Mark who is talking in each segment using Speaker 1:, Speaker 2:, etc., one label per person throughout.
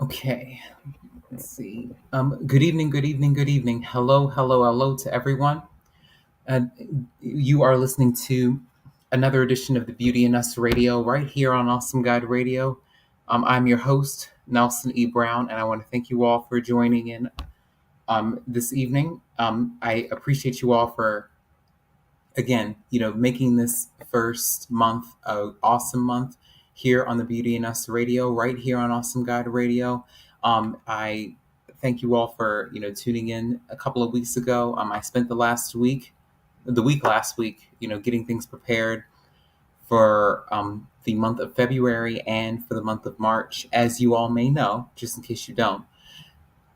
Speaker 1: Okay, let's see. Good evening, good evening, good evening. Hello, hello, hello to everyone. Uh, you are listening to another edition of the Beauty in Us Radio right here on Awesome Guide Radio. I'm your host, Nelson E. Brown, and I want to thank you all for joining in this evening. I appreciate you all for again, making this first month a awesome month here on the Beauty in Us Radio, right here on Awesome Guide Radio. I thank you all for tuning in a couple of weeks ago. I spent the week last week, getting things prepared for the month of February and for the month of March. As you all may know, just in case you don't,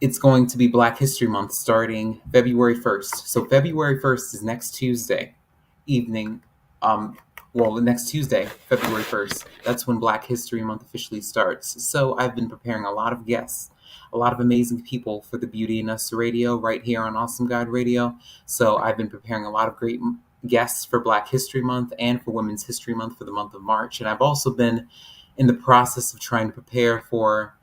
Speaker 1: it's going to be Black History Month starting February 1st. So February 1st is next Tuesday evening. Um, next Tuesday, February 1st, that's when Black History Month officially starts. So I've been preparing a lot of guests, a lot of amazing people for the Beauty in Us Radio right here on Awesome God Radio. So I've been preparing a lot of great guests for Black History Month and for Women's History Month for the month of March. And I've also been in the process of trying to prepare for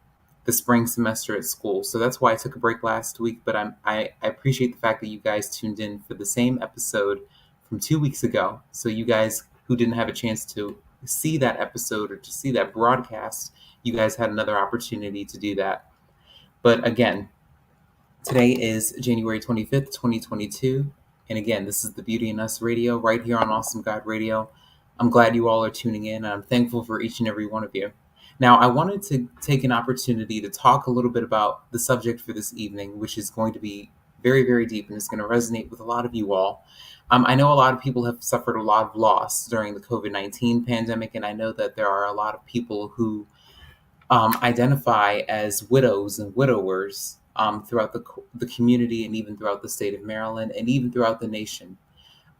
Speaker 1: the spring semester at school. So that's why I took a break last week. But I appreciate the fact that you guys tuned in for the same episode from 2 weeks ago. So you guys who didn't have a chance to see that episode or to see that broadcast, you guys had another opportunity to do that. But again, today is January 25th, 2022. And again, this is the Beauty in Us Radio right here on Awesome God Radio. I'm glad you all are tuning in, and I'm thankful for each and every one of you. Now, I wanted to take an opportunity to talk a little bit about the subject for this evening, which is going to be very, very deep and is going to resonate with a lot of you all. I know a lot of people have suffered a lot of loss during the COVID-19 pandemic, and I know that there are a lot of people who identify as widows and widowers throughout the community and even throughout the state of Maryland and even throughout the nation.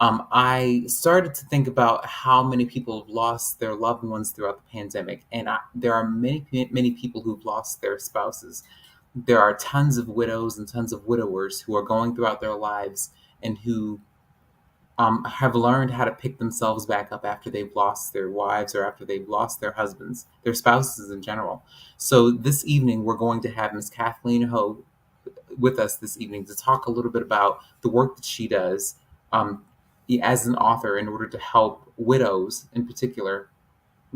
Speaker 1: I started to think about how many people have lost their loved ones throughout the pandemic, and there are many, many people who've lost their spouses. There are tons of widows and tons of widowers who are going throughout their lives and who have learned how to pick themselves back up after they've lost their wives or after they've lost their husbands, their spouses in general. So this evening, we're going to have Miss Kathleen Ho with us this evening to talk a little bit about the work that she does as an author in order to help widows in particular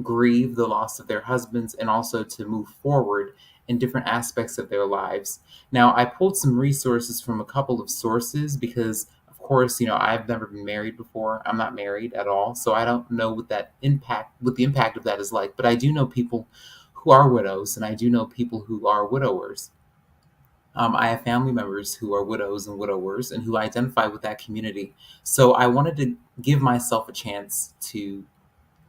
Speaker 1: grieve the loss of their husbands and also to move forward in different aspects of their lives. Now, I pulled some resources from a couple of sources because, of course, I've never been married before. I'm not married at all, so I don't know what the impact of that is like. But I do know people who are widows, and I do know people who are widowers. I have family members who are widows and widowers and who identify with that community. So I wanted to give myself a chance to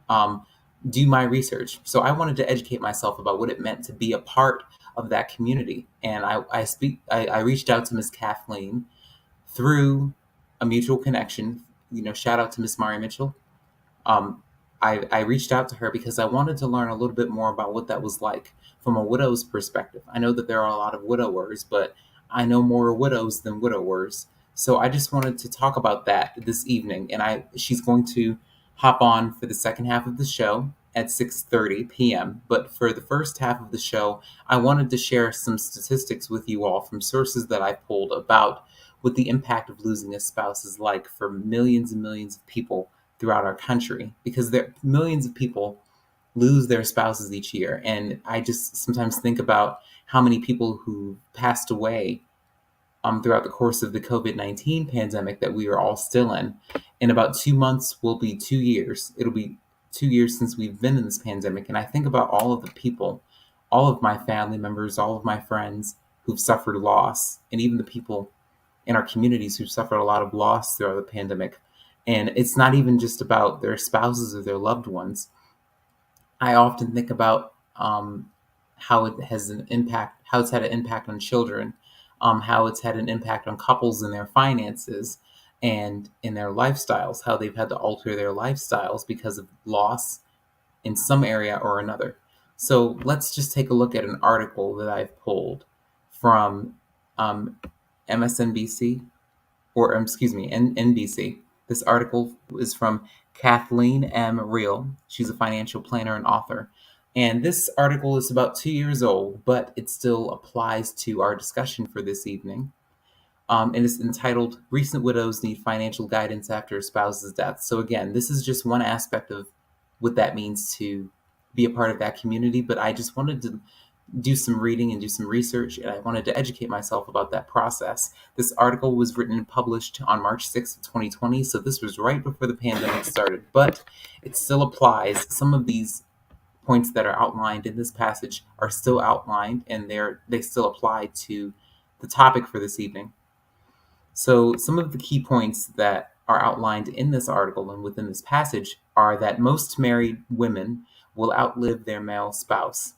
Speaker 1: um, do my research. So I wanted to educate myself about what it meant to be a part of that community. And I reached out to Miss Kathleen through a mutual connection. Shout out to Miss Mari Mitchell. I reached out to her because I wanted to learn a little bit more about what that was like from a widow's perspective. I know that there are a lot of widowers, but I know more widows than widowers. So I just wanted to talk about that this evening. And she's going to hop on for the second half of the show at 6:30 p.m. But for the first half of the show, I wanted to share some statistics with you all from sources that I pulled about what the impact of losing a spouse is like for millions and millions of people throughout our country, because there millions of people lose their spouses each year. And I just sometimes think about how many people who passed away throughout the course of the COVID-19 pandemic that we are all still in. In about 2 months will be 2 years. It'll be 2 years since we've been in this pandemic. And I think about all of the people, all of my family members, all of my friends who've suffered loss, and even the people in our communities who've suffered a lot of loss throughout the pandemic. And it's not even just about their spouses or their loved ones. I often think about how it has an impact, how it's had an impact on children, how it's had an impact on couples and their finances and in their lifestyles, how they've had to alter their lifestyles because of loss in some area or another. So let's just take a look at an article that I've pulled from MSNBC, or excuse me, NBC. This article is from Kathleen M. Reel. She's a financial planner and author. And this article is about 2 years old, but it still applies to our discussion for this evening. And it's entitled Recent Widows Need Financial Guidance After a Spouse's Death. So, again, this is just one aspect of what that means to be a part of that community, but I just wanted to do some reading and do some research, and I wanted to educate myself about that process. This article was written and published on March 6th of 2020, so this was right before the pandemic started, but it still applies. Some of these points that are outlined in this passage are still outlined, and they still apply to the topic for this evening. So some of the key points that are outlined in this article and within this passage are that most married women will outlive their male spouse.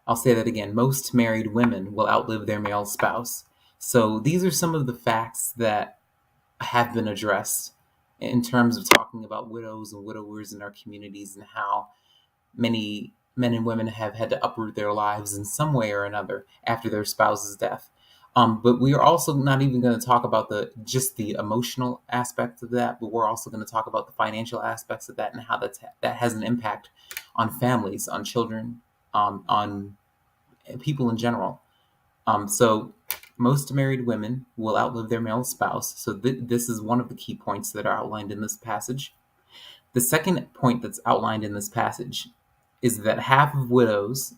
Speaker 1: I'll say that again. Most married women will outlive their male spouse. So these are some of the facts that have been addressed in terms of talking about widows and widowers in our communities and how many men and women have had to uproot their lives in some way or another after their spouse's death. But we are also not even going to talk about just the emotional aspect of that, but we're also going to talk about the financial aspects of that and how that has an impact on families, on children, on people in general. So most married women will outlive their male spouse. So this is one of the key points that are outlined in this passage. The second point that's outlined in this passage is that half of widows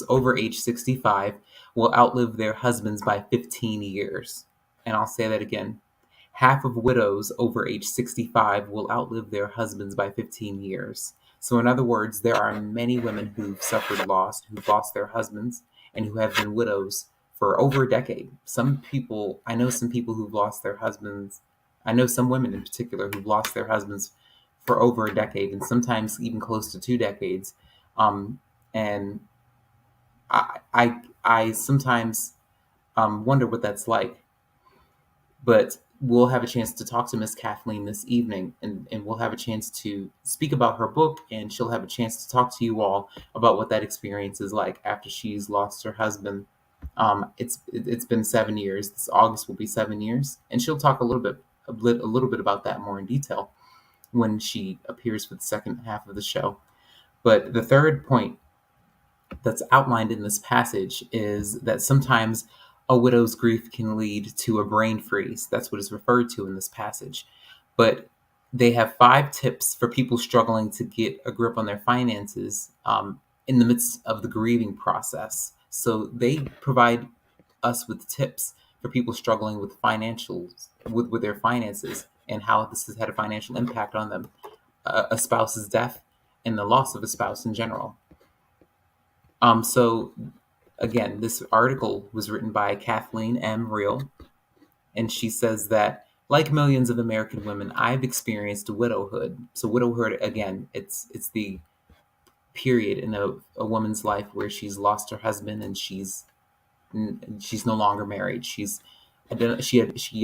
Speaker 1: over age 65 will outlive their husbands by 15 years. And I'll say that again. Half of widows over age 65 will outlive their husbands by 15 years. So in other words, there are many women who've suffered loss, who've lost their husbands, and who have been widows for over a decade. I know some people who've lost their husbands. I know some women in particular who've lost their husbands for over a decade, and sometimes even close to 2 decades. And I sometimes wonder what that's like. But we'll have a chance to talk to Miss Kathleen this evening, and we'll have a chance to speak about her book, and she'll have a chance to talk to you all about what that experience is like after she's lost her husband. It's been 7 years. This August will be 7 years, and she'll talk a little bit about that more in detail when she appears for the second half of the show. But the third point that's outlined in this passage is that sometimes a widow's grief can lead to a brain freeze. That's what is referred to in this passage. But they have 5 tips for people struggling to get a grip on their finances in the midst of the grieving process. So they provide us with tips for people struggling with with their finances, and how this has had a financial impact on them, a spouse's death, and the loss of a spouse in general. So again, this article was written by Kathleen M. Real, and she says that, like millions of American women, I've experienced widowhood. So widowhood, again, it's the period in a woman's life where she's lost her husband and she's no longer married. She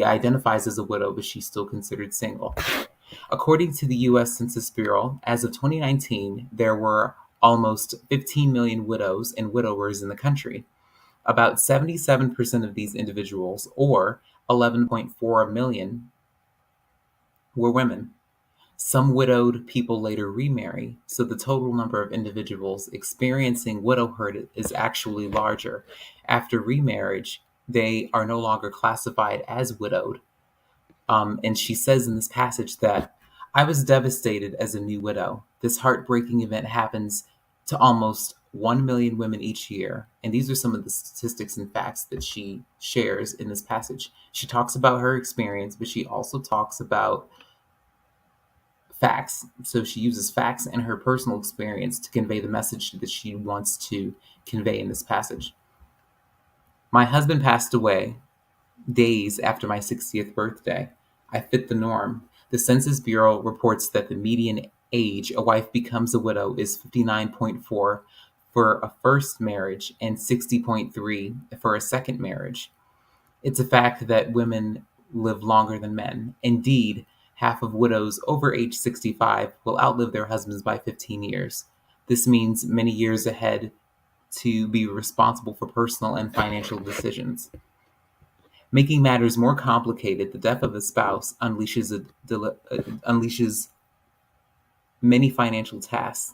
Speaker 1: identifies as a widow, but she's still considered single. According to the U.S. Census Bureau, as of 2019, there were almost 15 million widows and widowers in the country. About 77% of these individuals, or 11.4 million, were women. Some widowed people later remarry, so the total number of individuals experiencing widowhood is actually larger. After remarriage, they are no longer classified as widowed. And she says in this passage that, I was devastated as a new widow. This heartbreaking event happens to almost 1 million women each year. And these are some of the statistics and facts that she shares in this passage. She talks about her experience, but she also talks about facts. So she uses facts and her personal experience to convey the message that she wants to convey in this passage. My husband passed away days after my 60th birthday. I fit the norm. The Census Bureau reports that the median age a wife becomes a widow is 59.4 for a first marriage and 60.3 for a second marriage. It's a fact that women live longer than men. Indeed, half of widows over age 65 will outlive their husbands by 15 years. This means many years ahead to be responsible for personal and financial decisions. Making matters more complicated, the death of a spouse unleashes many financial tasks.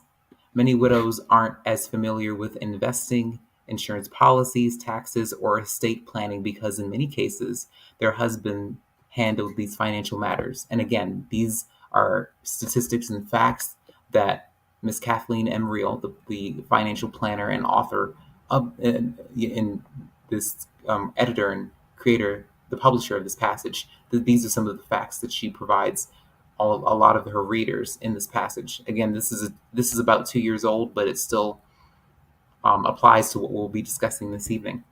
Speaker 1: Many widows aren't as familiar with investing, insurance policies, taxes, or estate planning because, in many cases, their husband handled these financial matters. And again, these are statistics and facts that Miss Kathleen M. Reel, the financial planner and author of, in this editor and creator, the publisher of this passage, these are some of the facts that she provides a lot of her readers in this passage. Again, this is about 2 years old, but it still applies to what we'll be discussing this evening.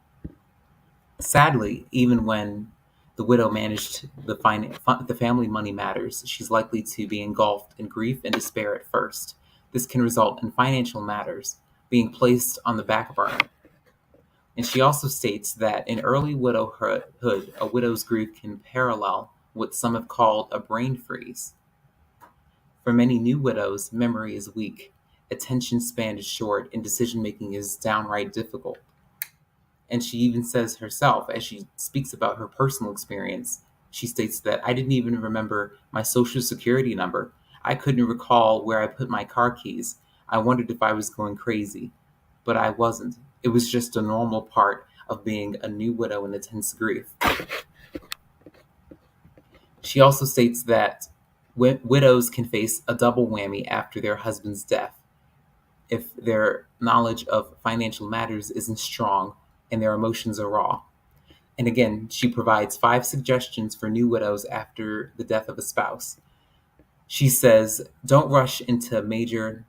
Speaker 1: Sadly, even when the widow managed the family money matters, she's likely to be engulfed in grief and despair at first. This can result in financial matters being placed on the back burner. And she also states that in early widowhood, a widow's grief can parallel what some have called a brain freeze. For many new widows, memory is weak, attention span is short, and decision making is downright difficult. And she even says herself, as she speaks about her personal experience, she states that I didn't even remember my social security number. I couldn't recall where I put my car keys. I wondered if I was going crazy, but I wasn't. It was just a normal part of being a new widow in intense grief. She also states that widows can face a double whammy after their husband's death if their knowledge of financial matters isn't strong and their emotions are raw. And again, she provides 5 suggestions for new widows after the death of a spouse. She says, don't rush into major,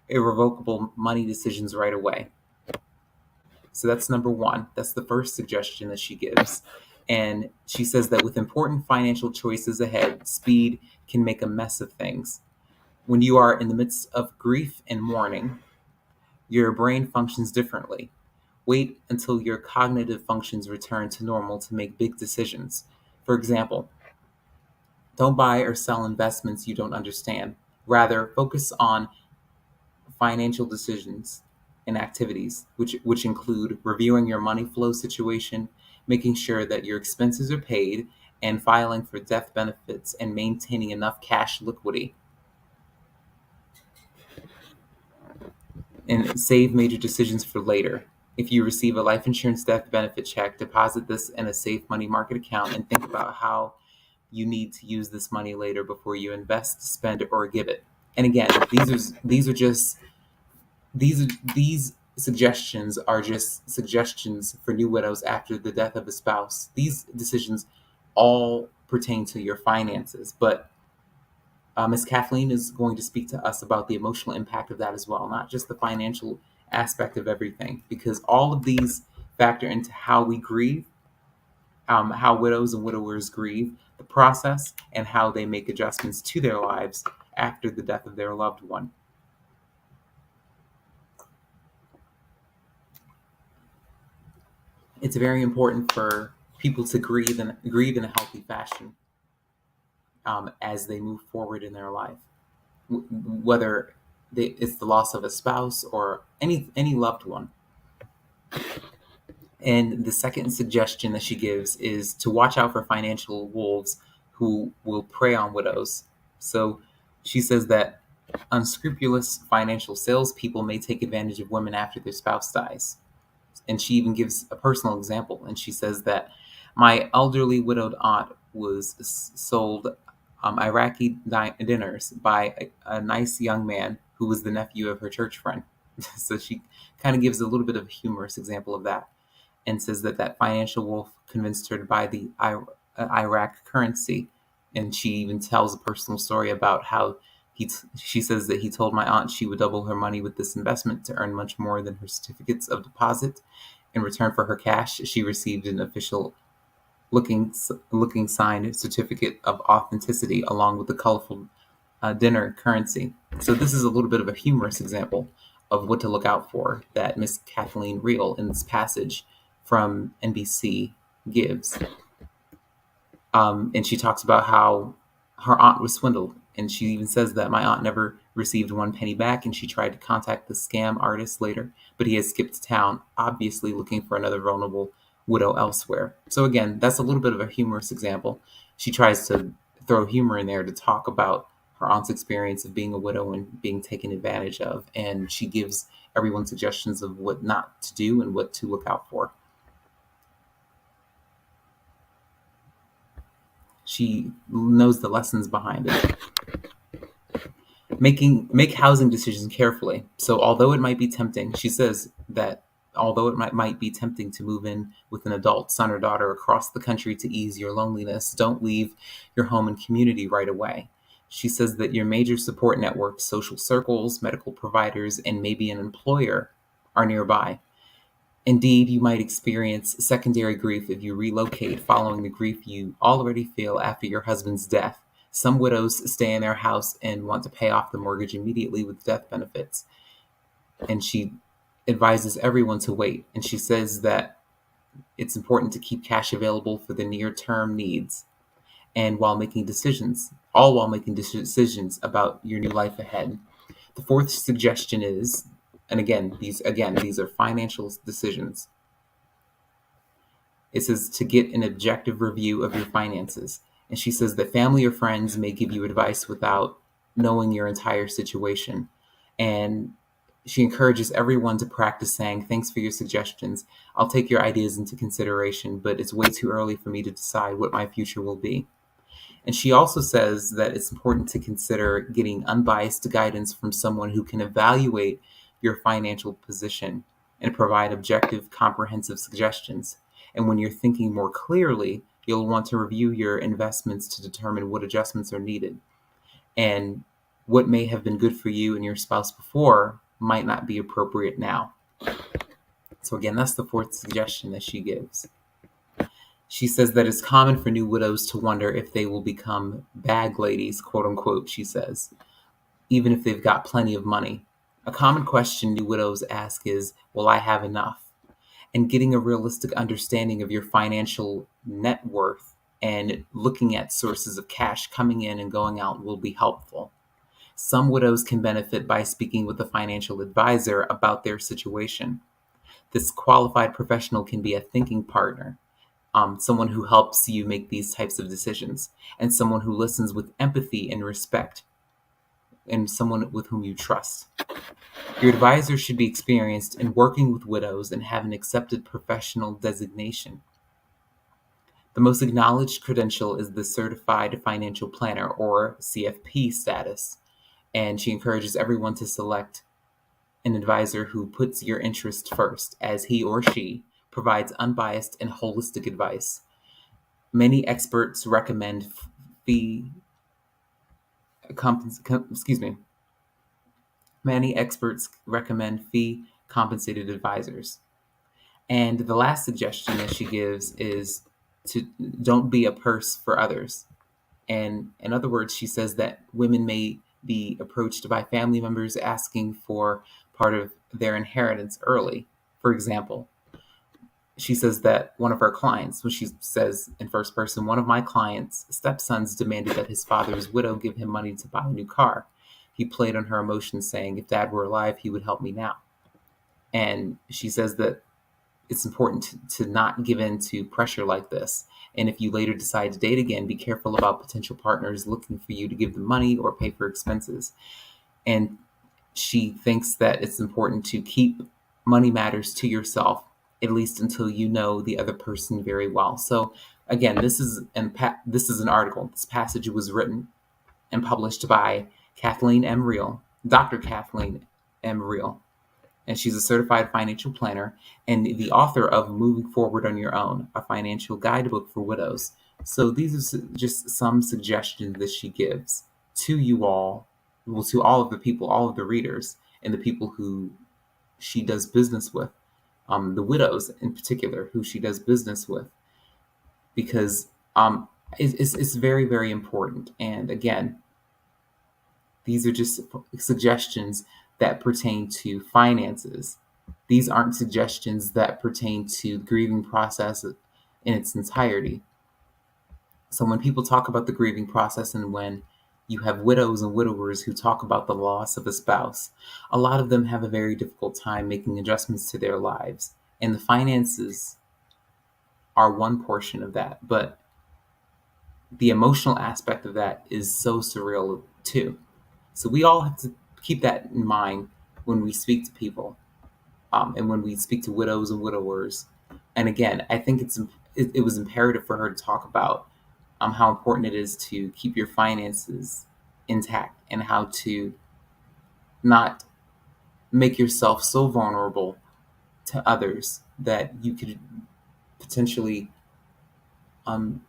Speaker 1: irrevocable money decisions right away. So that's number 1. That's the first suggestion that she gives. And she says that with important financial choices ahead, speed can make a mess of things. When you are in the midst of grief and mourning, your brain functions differently. Wait until your cognitive functions return to normal to make big decisions. For example, don't buy or sell investments you don't understand. Rather, focus on financial decisions and activities, which include reviewing your money flow situation, making sure that your expenses are paid, and filing for death benefits and maintaining enough cash liquidity. And save major decisions for later. If you receive a life insurance death benefit check, deposit this in a safe money market account and think about how you need to use this money later before you invest, spend, or give it. And again, these suggestions are just suggestions for new widows after the death of a spouse. These decisions all pertain to your finances, but Ms. Kathleen is going to speak to us about the emotional impact of that as well, not just the financial aspect of everything, because all of these factor into how we grieve, how widows and widowers grieve, the process, and how they make adjustments to their lives after the death of their loved one. It's very important for people to grieve in a healthy fashion as they move forward in their life, whether it's the loss of a spouse or any loved one. And the second suggestion that she gives is to watch out for financial wolves who will prey on widows. So she says that unscrupulous financial salespeople may take advantage of women after their spouse dies. And she even gives a personal example. And she says that my elderly widowed aunt was sold Iraqi dinners by a nice young man who was the nephew of her church friend. So she kind of gives a little bit of a humorous example of that and says that financial wolf convinced her to buy the Iraq currency. And she even tells a personal story about how she says that he told my aunt she would double her money with this investment to earn much more than her certificates of deposit. In return for her cash, she received an official looking signed certificate of authenticity along with the colorful dinner currency. So this is a little bit of a humorous example of what to look out for that Miss Kathleen Reel in this passage from NBC gives. And she talks about how her aunt was swindled. And she even says that my aunt never received one penny back, and she tried to contact the scam artist later, but he has skipped town, obviously looking for another vulnerable widow elsewhere. So again, that's a little bit of a humorous example. She tries to throw humor in there to talk about her aunt's experience of being a widow and being taken advantage of, and she gives everyone suggestions of what not to do and what to look out for. She knows the lessons behind it. Make housing decisions carefully. So although it might be tempting, she says that although it might be tempting to move in with an adult son or daughter across the country to ease your loneliness, don't leave your home and community right away. She says that your major support networks, social circles, medical providers, and maybe an employer are nearby. Indeed, you might experience secondary grief if you relocate following the grief you already feel after your husband's death. Some widows stay in their house and want to pay off the mortgage immediately with death benefits. And she advises everyone to wait. And she says that it's important to keep cash available for the near-term needs and while making decisions, all while making decisions about your new life ahead. The fourth suggestion is, and these are financial decisions. It says to get an objective review of your finances. And she says that family or friends may give you advice without knowing your entire situation. And she encourages everyone to practice saying, "Thanks for your suggestions. I'll take your ideas into consideration, but it's way too early for me to decide what my future will be." And she also says that it's important to consider getting unbiased guidance from someone who can evaluate your financial position and provide objective, comprehensive suggestions. And when you're thinking more clearly, you'll want to review your investments to determine what adjustments are needed. And what may have been good for you and your spouse before might not be appropriate now. So again, that's the fourth suggestion that she gives. She says that it's common for new widows to wonder if they will become bag ladies, quote unquote, she says, even if they've got plenty of money. A common question new widows ask is, will I have enough? And getting a realistic understanding of your financial net worth and looking at sources of cash coming in and going out will be helpful. Some widows can benefit by speaking with a financial advisor about their situation. This qualified professional can be a thinking partner, someone who helps you make these types of decisions, and someone who listens with empathy and respect, and someone with whom you trust. Your advisor should be experienced in working with widows and have an accepted professional designation. The most acknowledged credential is the Certified Financial Planner, or CFP status, and she encourages everyone to select an advisor who puts your interest first, as he or she provides unbiased and holistic advice. Many experts recommend Many experts recommend fee compensated advisors. And the last suggestion that she gives is to don't be a purse for others. And in other words, she says that women may be approached by family members asking for part of their inheritance early. For example, she says that one of her clients, when she says in first person, one of my clients' stepsons demanded that his father's widow give him money to buy a new car. He played on her emotions, saying, if dad were alive, he would help me now. And she says that it's important to not give in to pressure like this. And if you later decide to date again, be careful about potential partners looking for you to give them money or pay for expenses. And she thinks that it's important to keep money matters to yourself, at least until you know the other person very well. So again, this is an article. This passage was written and published by Kathleen M. Reel, Dr. Kathleen M. Reel. And she's a certified financial planner and the author of Moving Forward on Your Own, a financial guidebook for widows. So these are just some suggestions that she gives to you all, well, to all of the people, all of the readers, and the people who she does business with, the widows in particular, who she does business with, because it's very, very important. And again, these are just suggestions that pertain to finances. These aren't suggestions that pertain to the grieving process in its entirety. So when people talk about the grieving process and when you have widows and widowers who talk about the loss of a spouse, a lot of them have a very difficult time making adjustments to their lives. And the finances are one portion of that, but the emotional aspect of that is so surreal too. So we all have to keep that in mind when we speak to people, and when we speak to widows and widowers. And again, I think it was imperative for her to talk about how important it is to keep your finances intact and how to not make yourself so vulnerable to others that you could potentially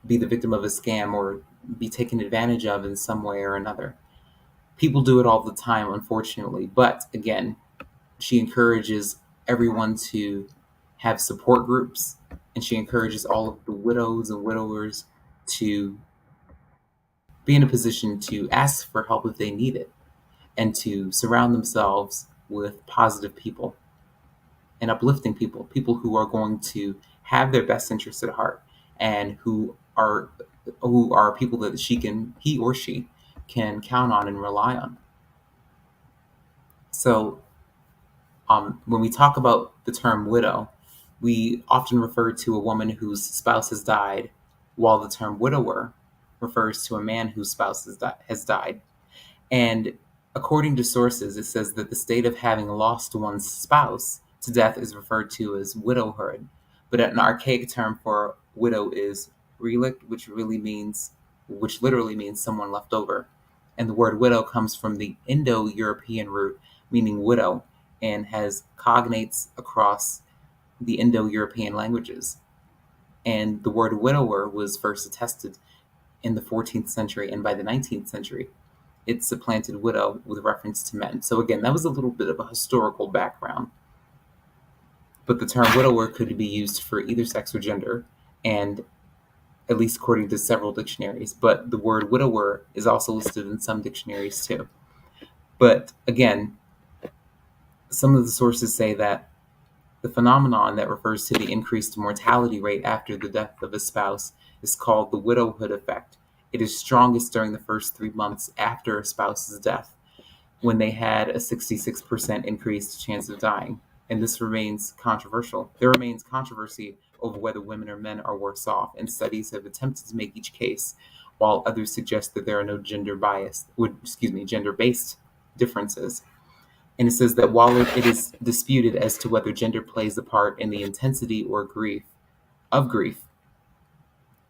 Speaker 1: be the victim of a scam or be taken advantage of in some way or another. People do it all the time, unfortunately. But again, she encourages everyone to have support groups, and she encourages all of the widows and widowers to be in a position to ask for help if they need it and to surround themselves with positive people and uplifting people, people who are going to have their best interests at heart and who are people that he or she can count on and rely on. So when we talk about the term widow, we often refer to a woman whose spouse has died, while the term widower refers to a man whose spouse has died. And according to sources, it says that the state of having lost one's spouse to death is referred to as widowhood. But an archaic term for widow is relict, which literally means someone left over. And the word widow comes from the Indo-European root meaning widow and has cognates across the Indo-European languages. And the word widower was first attested in the 14th century, and by the 19th century, it supplanted widow with reference to men. So again, that was a little bit of a historical background. But the term widower could be used for either sex or gender, and at least according to several dictionaries. But the word widower is also listed in some dictionaries too. But again, some of the sources say that the phenomenon that refers to the increased mortality rate after the death of a spouse is called the widowhood effect. It is strongest during the first 3 months after a spouse's death, when they had a 66% increased chance of dying. And this remains controversial. There remains controversy over whether women or men are worse off, and studies have attempted to make each case, while others suggest that there are no gender-based differences. And it says that while it is disputed as to whether gender plays a part in the intensity or grief,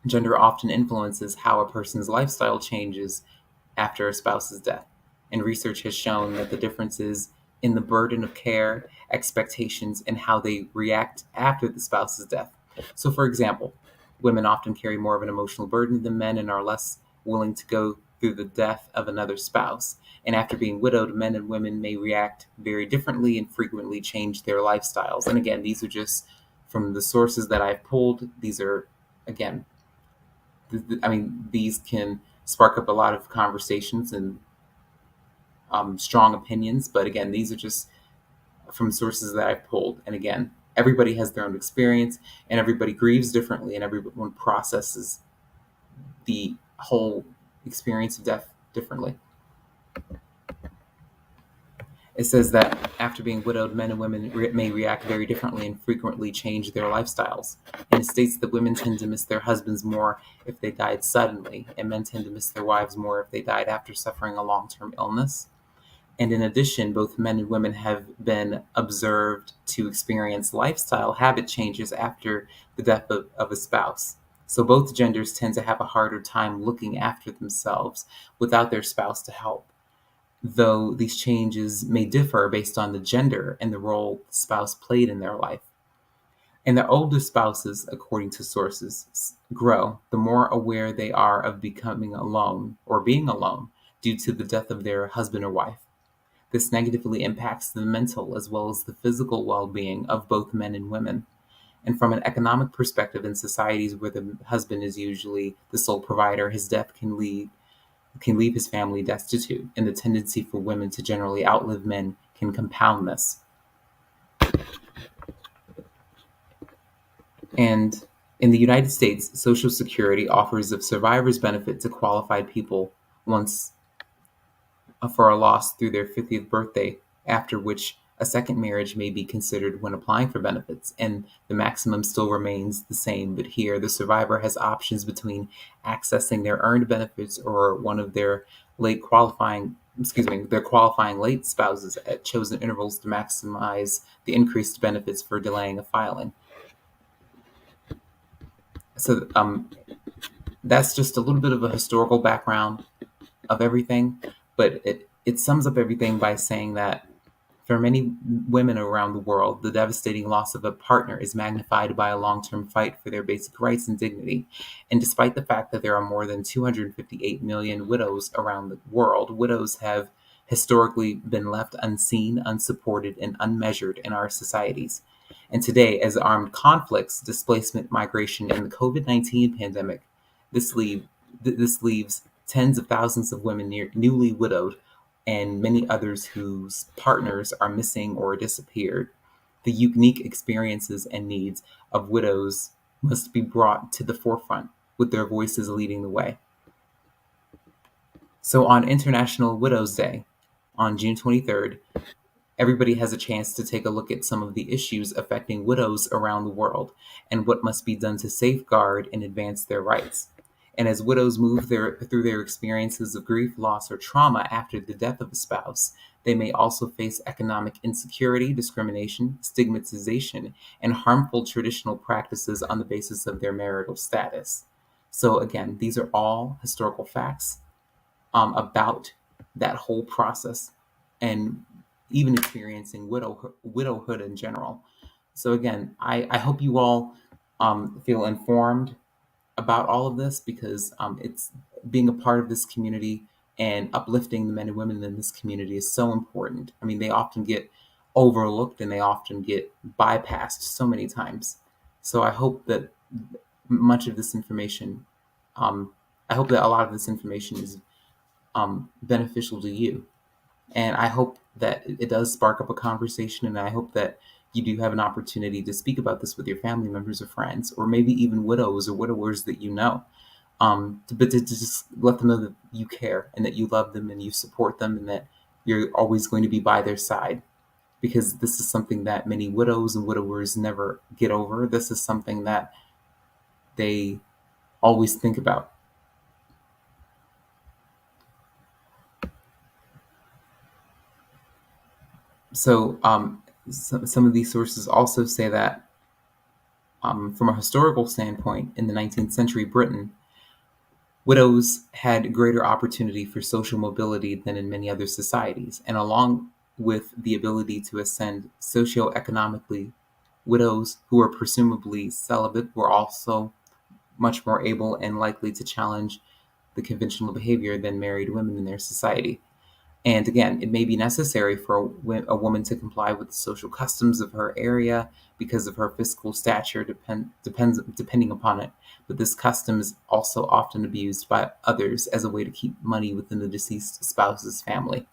Speaker 1: gender often influences how a person's lifestyle changes after a spouse's death. And research has shown that the differences in the burden of care, expectations, and how they react after the spouse's death. So, for example, women often carry more of an emotional burden than men and are less willing to go through the death of another spouse. And after being widowed, men and women may react very differently and frequently change their lifestyles. And again, these are just from the sources that I've pulled. These are, again, these can spark up a lot of conversations and strong opinions. But again, these are just from sources that I've pulled. And again, everybody has their own experience and everybody grieves differently and everyone processes the whole experience of death differently. It says that after being widowed, men and women may react very differently and frequently change their lifestyles. And it states that women tend to miss their husbands more if they died suddenly, and men tend to miss their wives more if they died after suffering a long-term illness. And in addition, both men and women have been observed to experience lifestyle habit changes after the death of a spouse. So both genders tend to have a harder time looking after themselves without their spouse to help, though these changes may differ based on the gender and the role the spouse played in their life. And the older spouses, according to sources, grow, the more aware they are of becoming alone or being alone due to the death of their husband or wife. This negatively impacts the mental as well as the physical well-being of both men and women. And from an economic perspective, in societies where the husband is usually the sole provider, his death can leave his family destitute, and the tendency for women to generally outlive men can compound this. And in the United States, Social Security offers a survivor's benefit to qualified people once for a loss through their 50th birthday, after which A second marriage may be considered when applying for benefits, and the maximum still remains the same. But here, the survivor has options between accessing their earned benefits or one of their their qualifying late spouses at chosen intervals to maximize the increased benefits for delaying a filing. So that's just a little bit of a historical background of everything, but it sums up everything by saying that for many women around the world, the devastating loss of a partner is magnified by a long-term fight for their basic rights and dignity. And despite the fact that there are more than 258 million widows around the world, widows have historically been left unseen, unsupported, and unmeasured in our societies. And today, as armed conflicts, displacement, migration, and the COVID-19 pandemic, this, leave, this leaves tens of thousands of women newly widowed and many others whose partners are missing or disappeared. The unique experiences and needs of widows must be brought to the forefront, with their voices leading the way. So on International Widows Day, on June 23rd, everybody has a chance to take a look at some of the issues affecting widows around the world and what must be done to safeguard and advance their rights. And as widows move through their experiences of grief, loss, or trauma after the death of a spouse, they may also face economic insecurity, discrimination, stigmatization, and harmful traditional practices on the basis of their marital status. So again, these are all historical facts about that whole process and even experiencing widowhood in general. So again, I hope you all feel informed about all of this because it's being a part of this community and uplifting the men and women in this community is so important. I mean, they often get overlooked and they often get bypassed so many times. So I hope that much of this information, I hope that a lot of this information is beneficial to you. And I hope that it does spark up a conversation. And I hope that you do have an opportunity to speak about this with your family members or friends, or maybe even widows or widowers that you know. But to just let them know that you care and that you love them and you support them and that you're always going to be by their side. Because this is something that many widows and widowers never get over. This is something that they always think about. So some of these sources also say that from a historical standpoint, in the 19th century Britain, widows had greater opportunity for social mobility than in many other societies. And along with the ability to ascend socioeconomically, widows who were presumably celibate were also much more able and likely to challenge the conventional behavior than married women in their society. And again, it may be necessary for a woman to comply with the social customs of her area because of her fiscal stature, depending upon it. But this custom is also often abused by others as a way to keep money within the deceased spouse's family.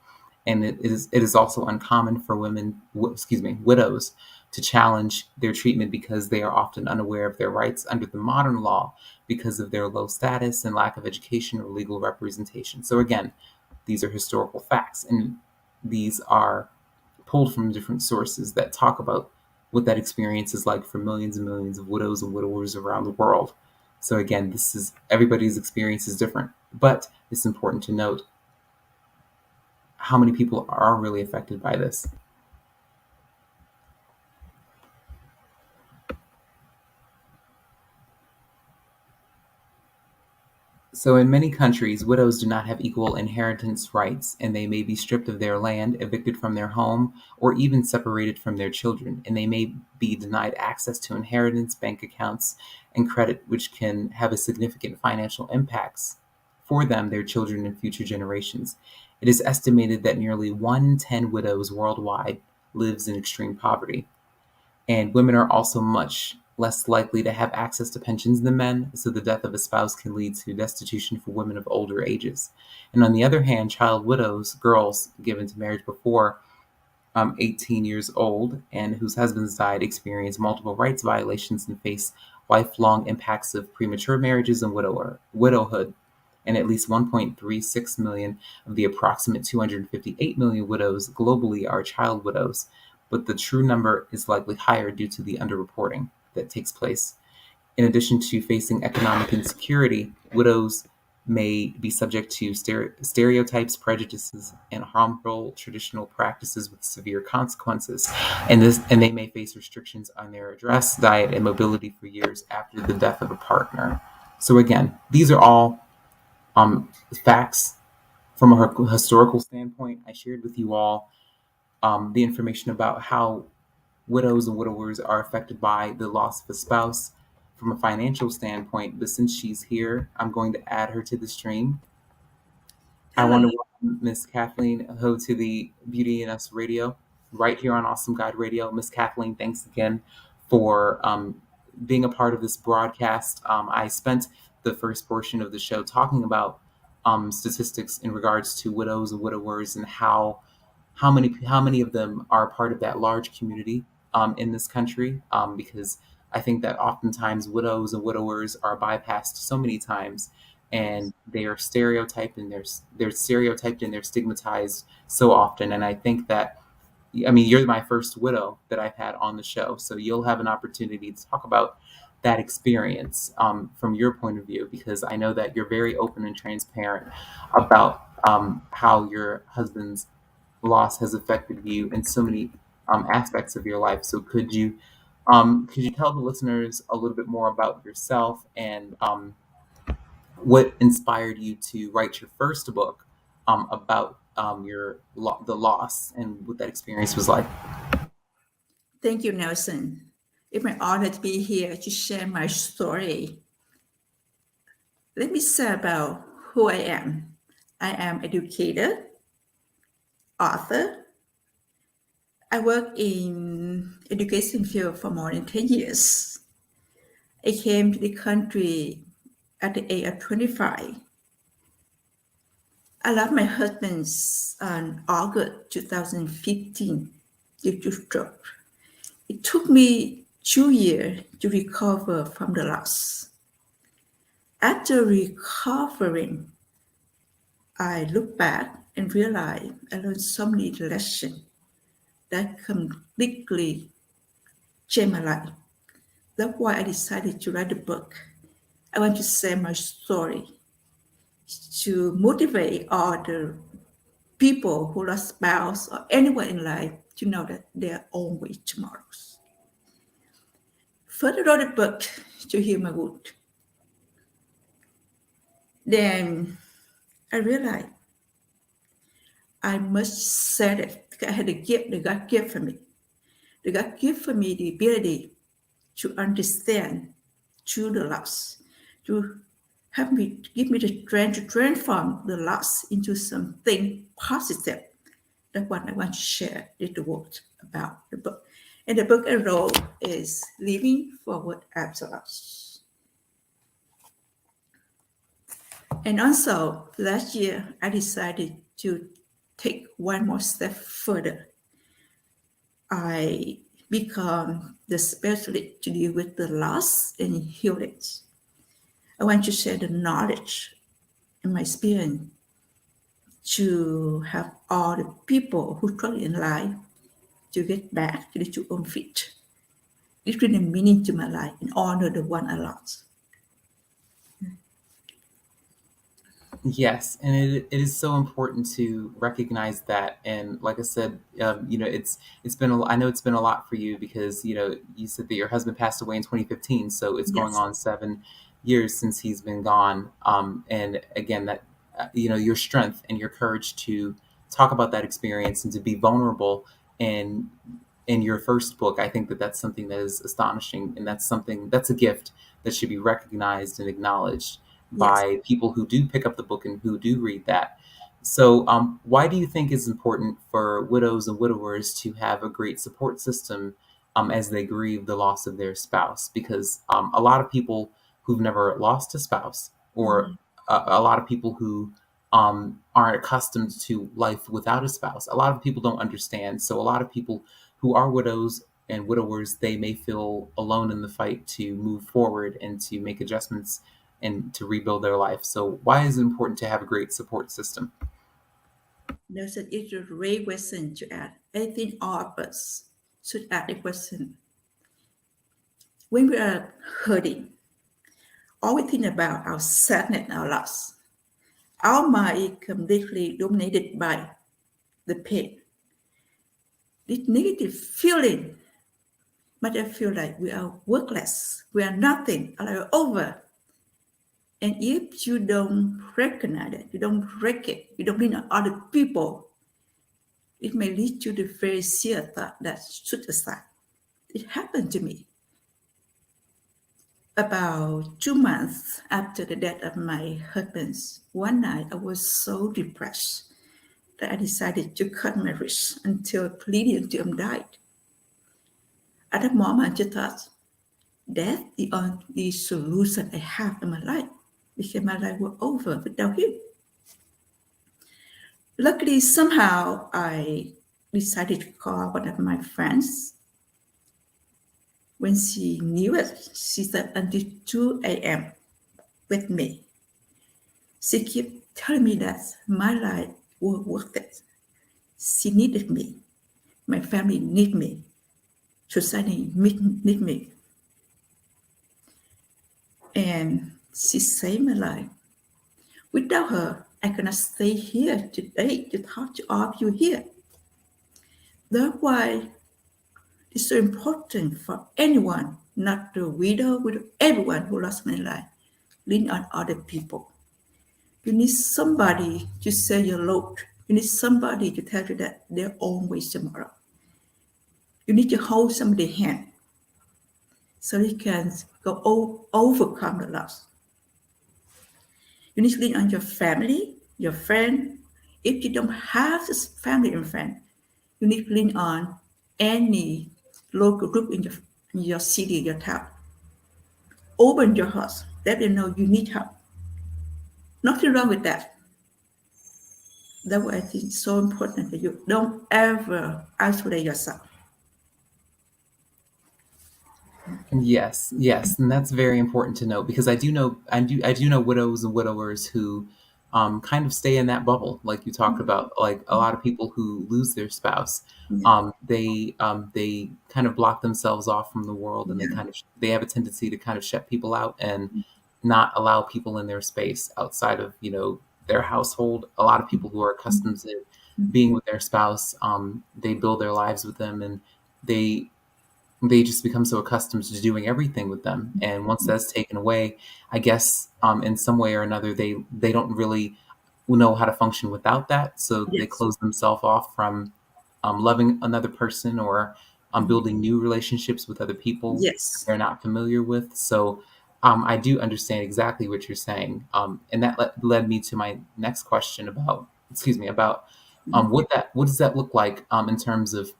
Speaker 1: And it is also uncommon for widows, to challenge their treatment because they are often unaware of their rights under the modern law because of their low status and lack of education or legal representation. So again, these are historical facts, and these are pulled from different sources that talk about what that experience is like for millions and millions of widows and widowers around the world. So again, everybody's experience is different, but it's important to note how many people are really affected by this. So, in many countries, widows do not have equal inheritance rights, and they may be stripped of their land, evicted from their home, or even separated from their children. And they may be denied access to inheritance, bank accounts, and credit, which can have a significant financial impacts for them, their children, and future generations. It is estimated that nearly 1 in 10 widows worldwide lives in extreme poverty. And women are also much less likely to have access to pensions than men, so the death of a spouse can lead to destitution for women of older ages. And on the other hand, child widows, girls given to marriage before 18 years old and whose husbands died, experience multiple rights violations and face lifelong impacts of premature marriages and widowhood. And at least 1.36 million of the approximate 258 million widows globally are child widows. but the true number is likely higher due to the underreporting that takes place. In addition to facing economic insecurity, widows may be subject to stereotypes, prejudices, and harmful traditional practices with severe consequences. And they may face restrictions on their address, diet, and mobility for years after the death of a partner. So again, these are all facts from a historical standpoint. I shared with you all the information about how widows and widowers are affected by the loss of a spouse from a financial standpoint. But since she's here, I'm going to add her to the stream. I
Speaker 2: Hello.
Speaker 1: want to welcome Miss Kathleen Ho to the Beauty and Us Radio, right here on Awesome Guide Radio. Miss Kathleen, thanks again for being a part of this broadcast. I spent the first portion of the show talking about statistics in regards to widows and widowers and how many of them are part of that large community in this country, because I think that oftentimes widows and widowers are bypassed so many times, and they are stereotyped and they're stereotyped and they're stigmatized so often. And I think that, I mean, you're my first widow that I've had on the show, so you'll have an opportunity to talk about that experience from your point of view, because I know that you're very open and transparent about how your husband's loss has affected you in so many aspects of your life. So could you tell the listeners a little bit more about yourself and what inspired you to write your first book about the loss and what that experience was like?
Speaker 2: Thank you, Nelson. It's my honor to be here to share my story. Let me say about who I am. I am educator, author. I work in education field for more than 10 years. I came to the country at the age of 25. I lost my husband on August 2015 due to stroke. It took me 2 years to recover from the loss. After recovering, I look back and realize I learned so many lessons that completely changed my life. That's why I decided to write a book. I want to share my story to motivate all the people who lost spouse or anyone in life to know that there are always tomorrows. First, I wrote a book to heal my wound. Then I realized I must say it because I had a gift that God gave for me. The God gave for me the ability to understand through the loss, to help me, give me the strength to transform the loss into something positive. That's what I want to share with the world about the book. And the book I wrote is Living Forward After Loss. And also, last year, I decided to take one more step further. I become the specialist to deal with the loss and healing. I want to share the knowledge and my experience to have all the people who struggle in life to get back to the true own feet. It bring a meaning to my life and honor the one I lost.
Speaker 1: Yes, and it is so important to recognize that. And like I said, it's been I know it's been a lot for you because you said that your husband passed away in 2015, so it's going
Speaker 2: Yes,
Speaker 1: on 7 years since he's been gone. And again, that your strength and your courage to talk about that experience and to be vulnerable in your first book, I think that that's something that is astonishing, and that's a gift that should be recognized and acknowledged
Speaker 2: yes.
Speaker 1: by people who do pick up the book and who do read that. So, why do you think it's important for widows and widowers to have a great support system as they grieve the loss of their spouse? Because a lot of people who've never lost a spouse, or
Speaker 2: Mhm.
Speaker 1: a lot of people who aren't accustomed to life without a spouse, a lot of people don't understand. So, a lot of people who are widows and widowers, they may feel alone in the fight to move forward and to make adjustments and to rebuild their life. So, why is it important to have a great support system?
Speaker 2: There's an it's a great question to add. I think all of us. should ask the question, when we are hurting, all we think about our sadness, our loss. Our mind is completely dominated by the pain. This negative feeling might I feel like we are worthless, we are nothing, or we're over. And if you don't recognize it, you don't break it, you don't lean on other people, it may lead to the very sheer thought that suicide. It happened to me about 2 months after the death of my husband. One night I was so depressed that I decided to cut my wrist until bleeding until I died. At that moment, I just thought, death is the only solution I have in my life because my life was over without him. Luckily, somehow I decided to call one of my friends. When she knew it, she slept until 2 a.m. with me. She kept telling me that my life was worth it. She needed me. My family need me. Society need me. And she saved my life. Without her, I cannot stay here today to talk to all of you here. That's why it's so important for anyone, not the widow, with everyone who lost their life, lean on other people. You need somebody to share your load. You need somebody to tell you that there's always tomorrow. You need to hold somebody's hand so you can overcome the loss. You need to lean on your family, your friend. If you don't have this family and friend, you need to lean on any local group in your city, your town. Open your heart. Let them know you need help. Nothing wrong with that. That's why I think it's so important that you don't ever isolate yourself.
Speaker 1: Yes, yes, and that's very important to note because I do know widows and widowers who kind of stay in that bubble, like you talked about. Like a lot of people who lose their spouse,
Speaker 2: Yeah,
Speaker 1: they kind of block themselves off from the world, and
Speaker 2: yeah,
Speaker 1: they have a tendency to kind of shut people out and not allow people in their space outside of their household. A lot of people who are accustomed to being with their spouse, they build their lives with them, and they they just become so accustomed to doing everything with them. And once that's taken away, I guess in some way or another, they don't really know how to function without that. So they
Speaker 2: yes,
Speaker 1: close themselves off from loving another person or building new relationships with other people that
Speaker 2: yes,
Speaker 1: they're not familiar with. So I do understand exactly what you're saying, and that led me to my next question about, excuse me, about what does that look like in terms of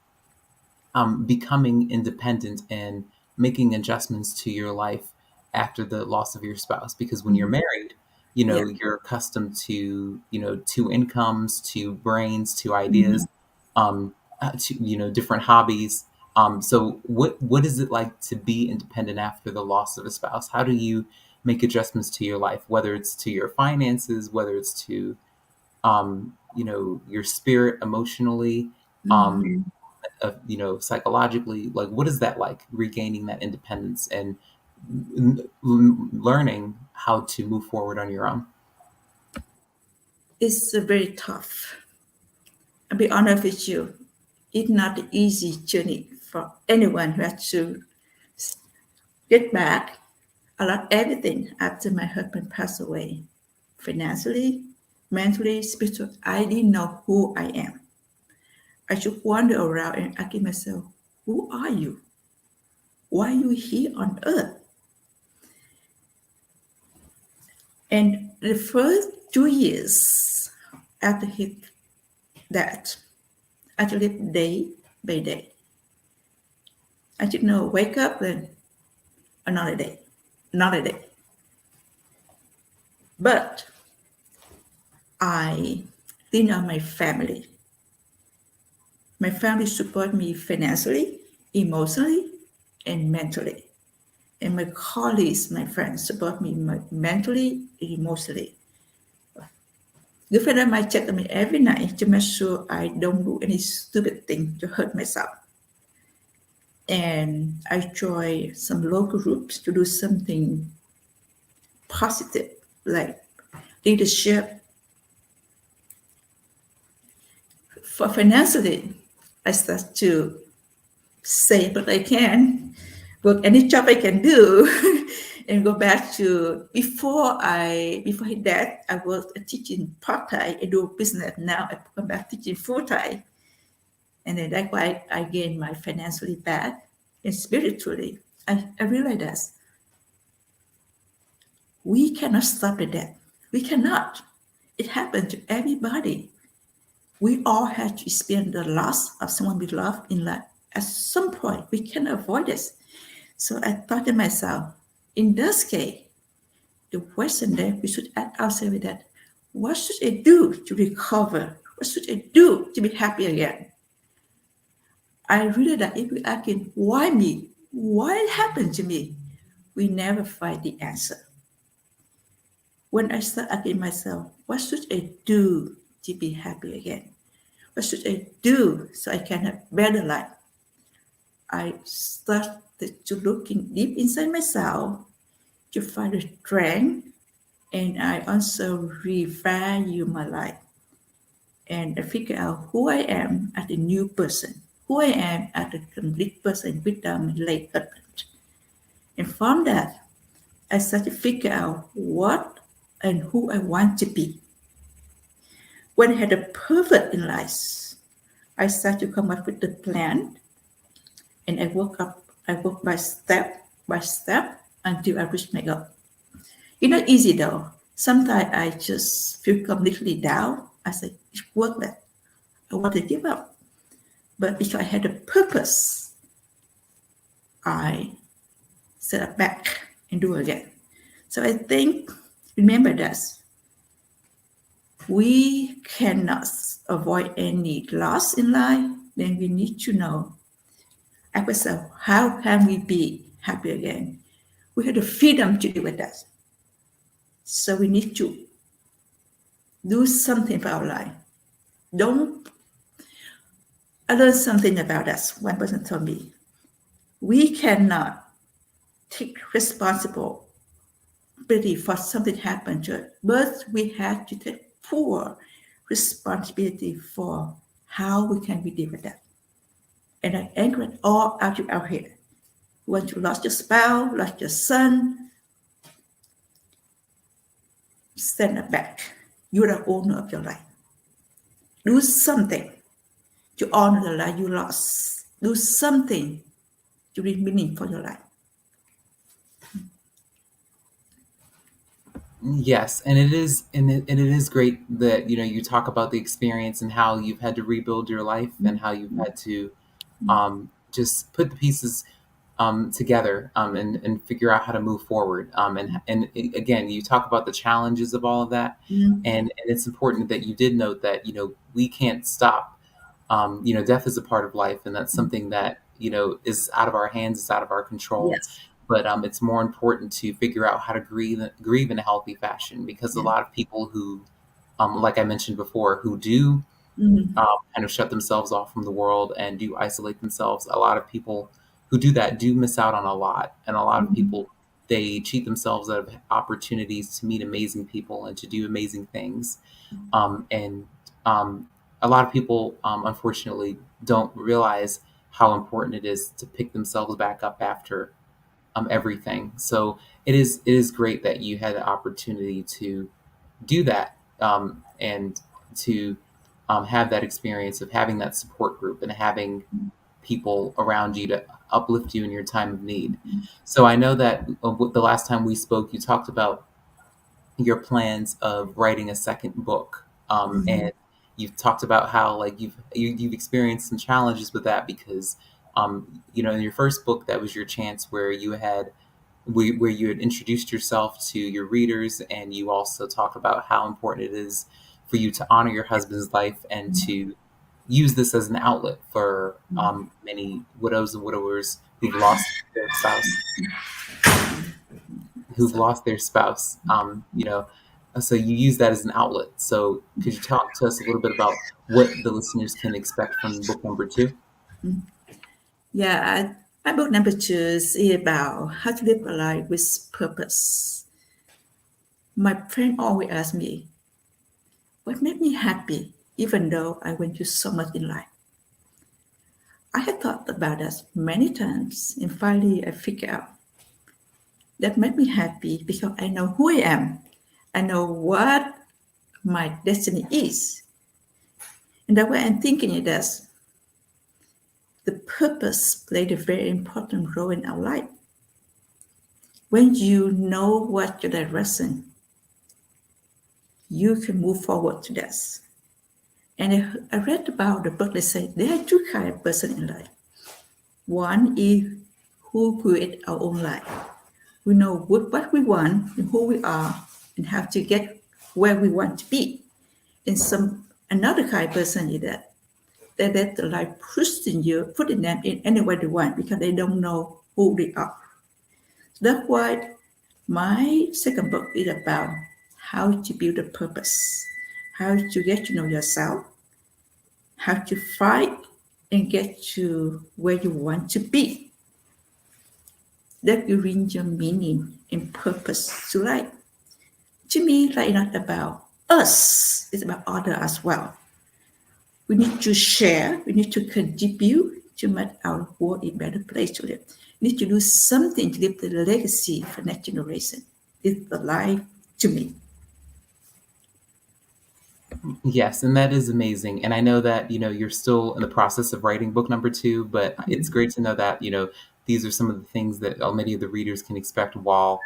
Speaker 1: becoming independent and making adjustments to your life after the loss of your spouse. Because when you're married,
Speaker 2: yeah,
Speaker 1: you're accustomed to, two incomes, two brains, two
Speaker 2: mhm.
Speaker 1: ideas, to, different hobbies. So what is it like to be independent after the loss of a spouse? How do you make adjustments to your life, whether it's to your finances, whether it's to, your spirit emotionally, um,
Speaker 2: Mhm.
Speaker 1: psychologically, like what is that like regaining that independence and learning how to move forward on your own?
Speaker 2: It's a very tough. I'll be honest with you. It's not an easy journey for anyone who has to get back. I lost everything after my husband passed away. Financially, mentally, spiritually, I didn't know who I am. I should wander around and ask myself, who are you? Why are you here on earth? And the first 2 years after his death, I had to live day by day. I should know, wake up and another day, another day. But I lean on my family. My family support me financially, emotionally, and mentally. And my colleagues, my friends support me mentally, emotionally. Good friend of mine check on me every night to make sure I don't do any stupid thing to hurt myself. and I joined some local groups to do something positive, like leadership. For financially, I start to save what I can, work any job I can do, and go back to before that I was teaching part time. I do business now. I come back teaching full time, and then that's why I gain my financially back and spiritually. I realize that we cannot stop the debt. We cannot. It happened to everybody. We all have to experience the loss of someone we love in life. At some point, we cannot avoid this. So I thought to myself, in this case, the question that we should ask ourselves is that, what should I do to recover? What should I do to be happy again? I realized that if we asking, why me? Why it happened to me? We never find the answer. When I start asking myself, what should I do to be happy again? What should I do so I can have better life? I started to looking deep inside myself to find the strength, and I also revalue my life, and I figure out who I am as a new person, who I am as a complete person without my late husband. And from that, I started to figure out what and who I want to be. When I had a perfect in life, I started to come up with the plan, and I work by step until I reach my goal. It's not easy though. Sometimes I just feel completely down. I say, it's worthless. I want to give up. But because I had a purpose, I set up back and do again. So I think, remember this, we cannot avoid any loss in life. Then we need to know, ask ourselves, how can we be happy again? We have the freedom to do with that. So we need to do something for our life. Don't I learned something about us. One person told me, we cannot take responsibility for something happened to us, but we have to take full responsibility for how we can deal with that. And I anchor it all out of our head. When you lost your spouse, lost your son, stand up back. You're the owner of your life. Do something to honor the life you lost. Do something to bring meaning for your life.
Speaker 1: Yes, and it is great that you talk about the experience and how you've had to rebuild your life and how you've had to just put the pieces together and figure out how to move forward. Again, you talk about the challenges of all of that,
Speaker 2: Mm.
Speaker 1: and it's important that you did note that we can't stop. Death is a part of life, and that's something that is out of our hands, it's out of our control.
Speaker 2: Yes.
Speaker 1: But it's more important to figure out how to grieve in a healthy fashion, because a
Speaker 2: Yeah.
Speaker 1: lot of people who, like I mentioned before, who do
Speaker 2: Mm.
Speaker 1: kind of shut themselves off from the world and do isolate themselves. A lot of people who do that do miss out on a lot. And a lot of
Speaker 2: Mm.
Speaker 1: people, they cheat themselves out of opportunities to meet amazing people and to do amazing things. And a lot of people, unfortunately, don't realize how important it is to pick themselves back up after everything. So it is great that you had the opportunity to do that, and to have that experience of having that support group and having people around you to uplift you in your time of need. So I know that the last time we spoke, you talked about your plans of writing a second book,
Speaker 2: Mhm.
Speaker 1: and you've talked about how like you've experienced some challenges with that because in your first book that was your chance where you had introduced yourself to your readers, and you also talk about how important it is for you to honor your husband's life and to use this as an outlet for many widows and widowers their spouse who've
Speaker 2: So,
Speaker 1: lost their spouse. So you use that as an outlet. So could you talk to us a little bit about what the listeners can expect from book number two?
Speaker 2: yeah, My book number two is about how to live a life with purpose. My friend always asks me, what made me happy even though I went through so much in life? I had thought about that many times and finally I figured out that made me happy because I know who I am. I know what my destiny is. And the way I'm thinking it is the purpose played a very important role in our life. When you know what your direction, you can move forward to that. And I read about the book that said there are two kinds of person in life. One is who create our own life. We know what we want and who we are and how to get where we want to be. And some another kind of person is that they let the life putting them in any way they want because they don't know who they are. That's why my second book is about how to build a purpose, how to get to know yourself, how to fight and get to where you want to be. That will bring your meaning and purpose to life. To me, life is not about us, it's about others as well. We need to share, we need to contribute to make our world a better place to live. We need to do something to leave the legacy for next generation. It's the life to me.
Speaker 1: Yes, and that is amazing. And I know that, you're still in the process of writing book number two, but it's great to know that, these are some of the things that many of the readers can expect while,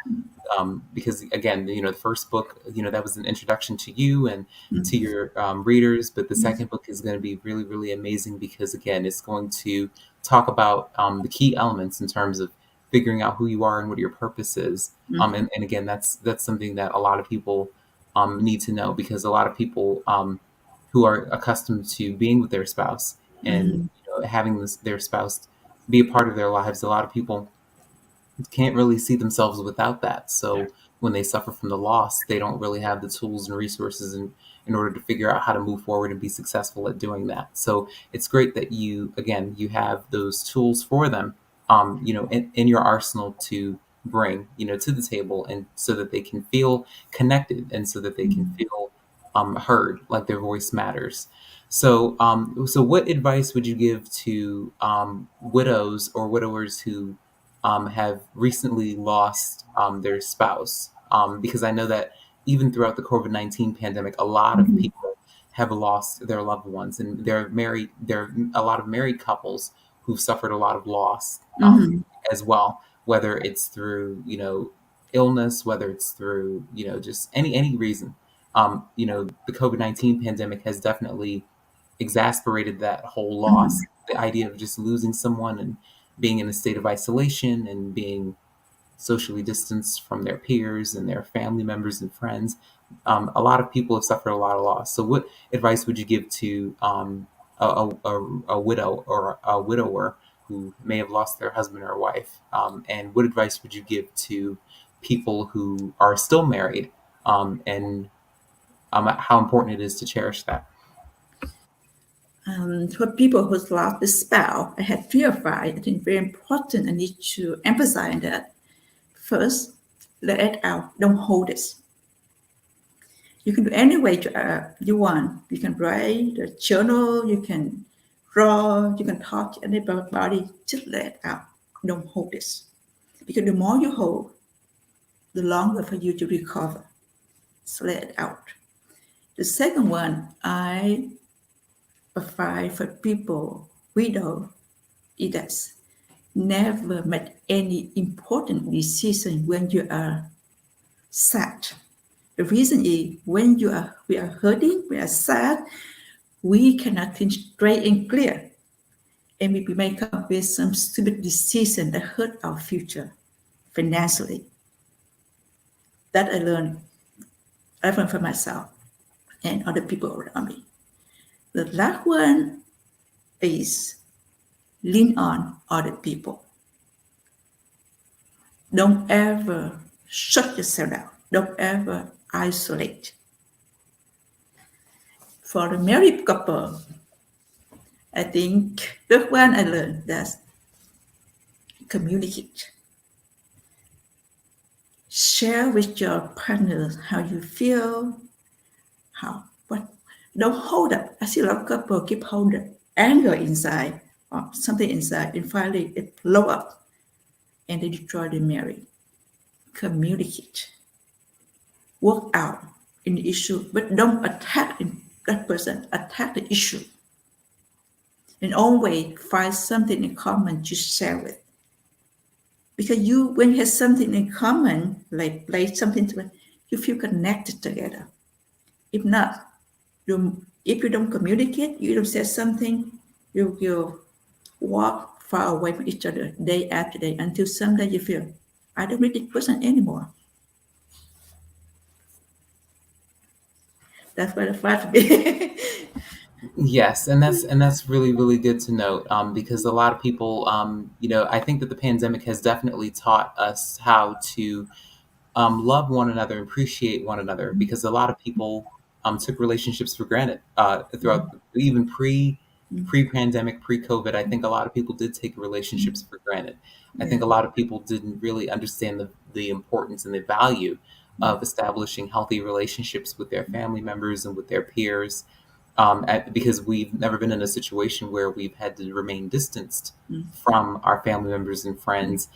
Speaker 1: because again, the first book, that was an introduction to you and to your readers, but the second book is going to be really, really amazing because again, it's going to talk about the key elements in terms of figuring out who you are and what your purpose is. And again, that's something that a lot of people need to know because a lot of people who are accustomed to being with their spouse and having their spouse be a part of their lives, a lot of people can't really see themselves without that. So when they suffer from the loss, they don't really have the tools and resources in order to figure out how to move forward and be successful at doing that. So it's great that you have those tools for them, in your arsenal to bring, to the table and so that they can feel connected and so that they can feel heard, like their voice matters. So what advice would you give to widows or widowers who have recently lost their spouse? Because I know that even throughout the COVID-19 pandemic, a lot of people have lost their loved ones, and they're married. There are a lot of married couples who've suffered a lot of loss as well, whether it's through illness, whether it's through just any reason. The COVID-19 pandemic has definitely exasperated that whole loss. The idea of just losing someone and being in a state of isolation and being socially distanced from their peers and their family members and friends. A lot of people have suffered a lot of loss. So, what advice would you give to a widow or a widower who may have lost their husband or wife? And what advice would you give to people who are still married and how important it is to cherish that?
Speaker 2: For people who's lost the spouse, I had 3 or 5. I think very important. I need to emphasize that. First, let it out. Don't hold it. You can do any way you want. You can write a journal. You can draw. You can talk to anybody. Just let it out. Don't hold it. Because the more you hold, the longer for you to recover. So let it out. The second one, I advise for people, widow, is that never make any important decision when you are sad. The reason is when we are hurting, we are sad, we cannot think straight and clear. And we may come up with some stupid decision that hurt our future financially. That I learned for myself and other people around me. The last one is lean on other people. Don't ever shut yourself down. Don't ever isolate. For the married couple, I think the one I learned that Communicate. Share with your partner how you feel, how what. Don't hold up. I see a lot of couple keep holding anger inside or something inside, and finally it blow up and they destroy the marriage. Communicate. Work out in the issue, but don't attack that person. Attack the issue. And always find something in common to share with. Because you, when you have something in common, like play something together, you feel connected together. If not, if you don't communicate, you don't say something, you will walk far away from each other day after day until someday you feel, I don't need this person anymore. That's what it felt to be.
Speaker 1: Yes, and that's really really good to note, because a lot of people, I think that the pandemic has definitely taught us how to love one another and appreciate one another, because a lot of people took relationships for granted throughout, even pre-pandemic, pre-COVID. I think a lot of people did take relationships for granted. I
Speaker 2: Yeah.
Speaker 1: think a lot of people didn't really understand the importance and the value of establishing healthy relationships with their family members and with their peers, because we've never been in a situation where we've had to remain distanced from our family members and friends.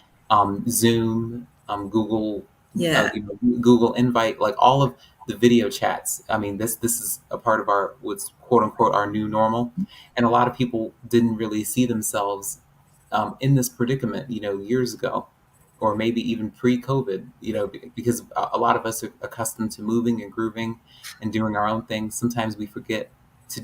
Speaker 1: Zoom, Google,
Speaker 2: Yeah.
Speaker 1: Google Invite, like all of the video chats. I mean, this is a part of our what's quote unquote our new normal, and a lot of people didn't really see themselves in this predicament, years ago, or maybe even pre-COVID, because a lot of us are accustomed to moving and grooving and doing our own thing. Sometimes we forget to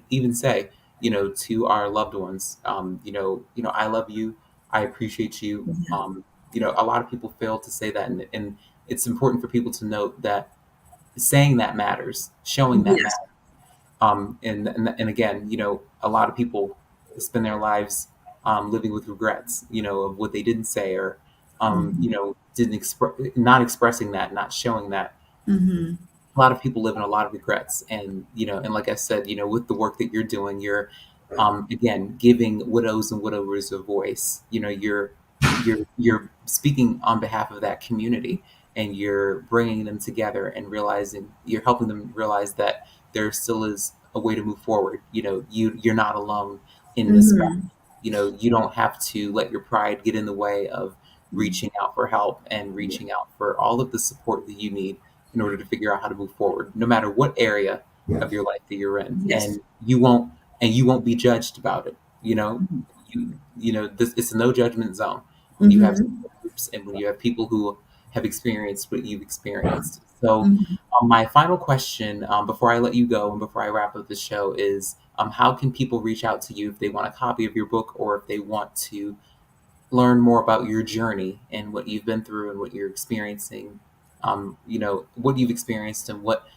Speaker 1: even say, to our loved ones, I love you, I appreciate you. A lot of people fail to say that, and it's important for people to note that saying that matters, showing that
Speaker 2: Yes.
Speaker 1: matters. And again, a lot of people spend their lives living with regrets, of what they didn't say, or didn't express, not expressing that, not showing that.
Speaker 2: Mm-hmm.
Speaker 1: A lot of people live in a lot of regrets, and and like I said, with the work that you're doing, you're again giving widows and widowers a voice. You're speaking on behalf of that community, and you're bringing them together and realizing, you're helping them realize that there still is a way to move forward. You're not alone in this battle.
Speaker 2: Mm-hmm.
Speaker 1: You don't have to let your pride get in the way of reaching out for help and
Speaker 2: Yeah.
Speaker 1: reaching out for all of the support that you need in order to figure out how to move forward, no matter what area of your life that you're in.
Speaker 2: Yes.
Speaker 1: And you won't be judged about it. This, it's a no judgment zone when you have
Speaker 2: Mm-hmm.
Speaker 1: support groups and when you have people who have experienced what you've experienced. So,
Speaker 2: Mm-hmm.
Speaker 1: my final question, before I let you go and before I wrap up the show, is how can people reach out to you if they want a copy of your book, or if they want to learn more about your journey and what you've been through and what you're experiencing, what you've experienced, and what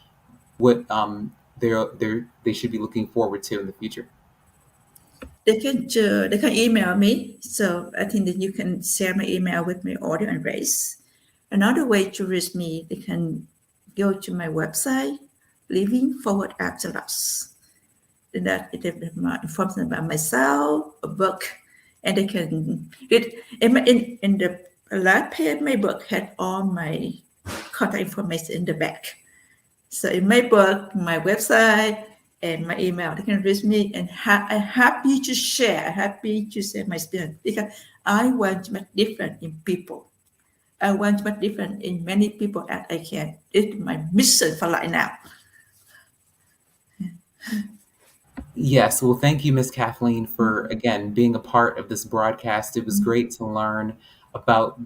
Speaker 1: they should be looking forward to in the future.
Speaker 2: They can email me. So I think that you can share my email with my audio and race. Another way to reach me, they can go to my website, Living Forward After Loss. And that it informs them about myself, a book, and they can read. In the last page, my book had all my contact information in the back. So in my book, my website, and my email, they can reach me, and I'm happy to share, my experience, because I want to make difference in people. I want to make difference in many people as I can. It's my mission for right now.
Speaker 1: Yes, well, thank you, Miss Kathleen, for again being a part of this broadcast. It was great to learn about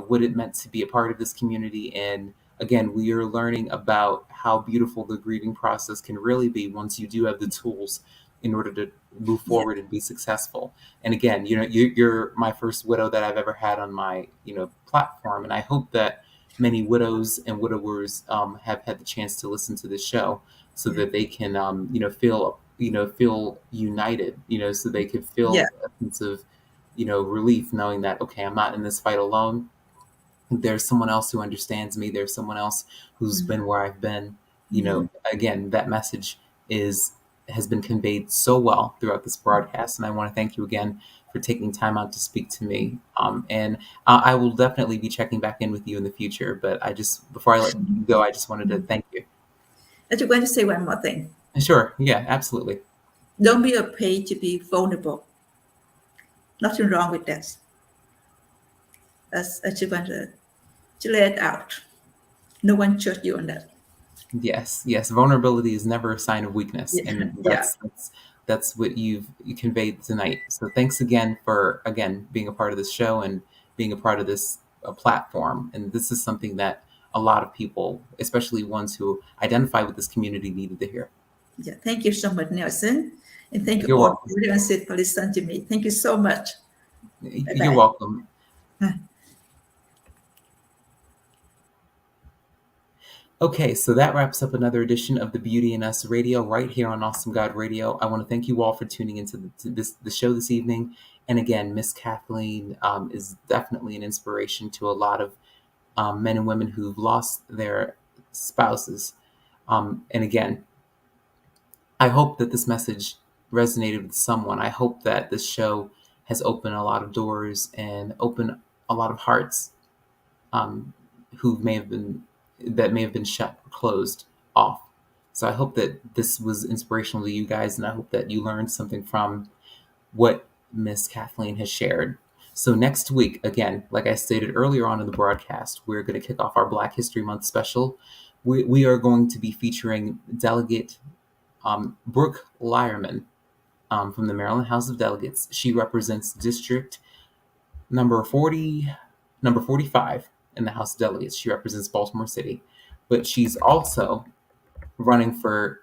Speaker 1: what it meant to be a part of this community, and again, we are learning about how beautiful the grieving process can really be once you do have the tools in order to move
Speaker 2: Yeah,
Speaker 1: forward and be successful. And again, you're my first widow that I've ever had on my platform, and I hope that many widows and widowers have had the chance to listen to this show, so
Speaker 2: yeah,
Speaker 1: that they can feel united, so they could
Speaker 2: yeah.
Speaker 1: feel a sense of relief, knowing that, okay, I'm not in this fight alone. There's someone else who understands me. There's someone else who's
Speaker 2: Mm-hmm.
Speaker 1: been where I've been.
Speaker 2: Mm-hmm.
Speaker 1: Again, that message is has been conveyed so well throughout this broadcast. And I want to thank you again for taking time out to speak to me. And I will definitely be checking back in with you in the future. But before I let you go, I just wanted to thank you.
Speaker 2: I just want to say one more thing.
Speaker 1: Sure. Yeah, absolutely.
Speaker 2: Don't be afraid to be vulnerable. Nothing wrong with that. I just want to let it out. No one judge you on that.
Speaker 1: Yes, yes. Vulnerability is never a sign of weakness,
Speaker 2: Yeah,
Speaker 1: and
Speaker 2: yeah,
Speaker 1: that's what you conveyed tonight. So thanks again for being a part of this show and being a part of this platform. And this is something that a lot of people, especially ones who identify with this community, needed to hear.
Speaker 2: yeah. Thank you so much, Nelson. And thank you
Speaker 1: You're
Speaker 2: all
Speaker 1: welcome.
Speaker 2: everyone for listening to me. Thank you so much. Bye
Speaker 1: You're
Speaker 2: bye.
Speaker 1: welcome. Okay, so that wraps up another edition of the Beauty in Us Radio right here on Awesome God Radio. I want to thank you all for tuning into the show this evening. And again, Miss Kathleen is definitely an inspiration to a lot of men and women who've lost their spouses. And again, I hope that this message resonated with someone. I hope that this show has opened a lot of doors and opened a lot of hearts um, who may have been shut or closed off. So I hope that this was inspirational to you guys, and I hope that you learned something from what Miss Kathleen has shared. So next week, again, like I stated earlier on in the broadcast, we're going to kick off our Black History Month special. We are going to be featuring Delegate Brooke Lyerman from the Maryland House of Delegates. She represents District number 40, number 45 in the House of Delegates. She represents Baltimore City, but she's also running for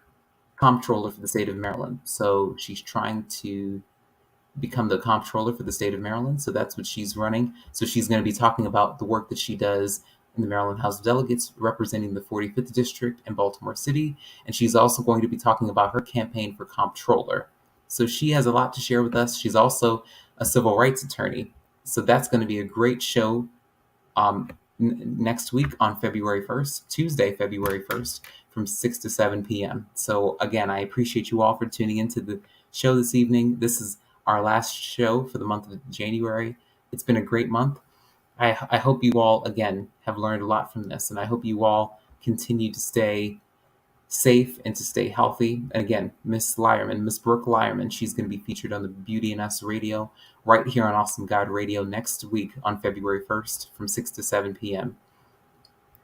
Speaker 1: comptroller for the state of Maryland. So she's trying to become the comptroller for the state of Maryland. So that's what she's running. So she's going to be talking about the work that she does in the Maryland House of Delegates, representing the 45th District in Baltimore City. And she's also going to be talking about her campaign for comptroller. So she has a lot to share with us. She's also a civil rights attorney. So that's going to be a great show next week on February 1st, Tuesday, February 1st, from 6 to 7 p.m. So, again, I appreciate you all for tuning into the show this evening. This is our last show for the month of January. It's been a great month. I hope you all, again, have learned a lot from this, and I hope you all continue to stay safe and to stay healthy. And again, Miss Lyerman, Miss Brooke Lyerman, she's going to be featured on the Beauty in Us Radio right here on Awesome God Radio next week on February 1st from 6 to 7 p.m.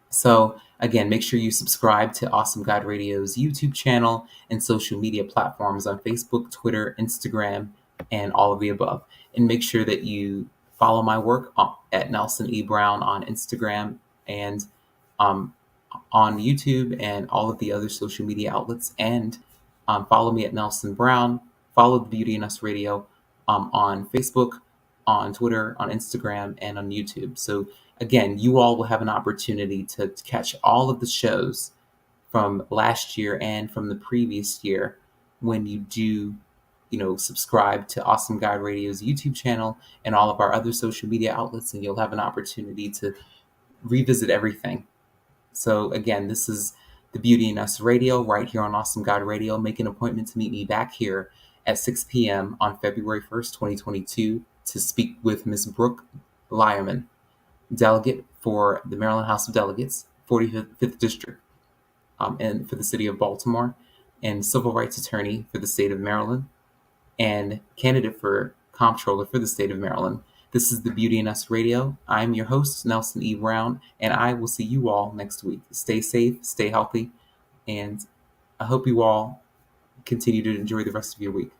Speaker 1: So again, make sure you subscribe to Awesome God Radio's YouTube channel and social media platforms on Facebook, Twitter, Instagram, and all of the above. And make sure that you follow my work at Nelson E. Brown on Instagram and um, on YouTube and all of the other social media outlets. And follow me at Nelson Brown. Follow the Beauty in Us Radio on Facebook, on Twitter, on Instagram, and on YouTube. So again, you all will have an opportunity to catch all of the shows from last year and from the previous year when you do, subscribe to Awesome God Radio's YouTube channel and all of our other social media outlets, and you'll have an opportunity to revisit everything. So again, this is the Beauty in Us Radio right here on Awesome God Radio. Make an appointment to meet me back here at 6 p.m. on February 1st, 2022 to speak with Ms. Brooke Lyerman, delegate for the Maryland House of Delegates, 45th District, and for the city of Baltimore, and civil rights attorney for the state of Maryland, and candidate for comptroller for the state of Maryland. This is the Beauty in Us Radio. I'm your host, Nelson E. Brown, and I will see you all next week. Stay safe, stay healthy, and I hope you all continue to enjoy the rest of your week.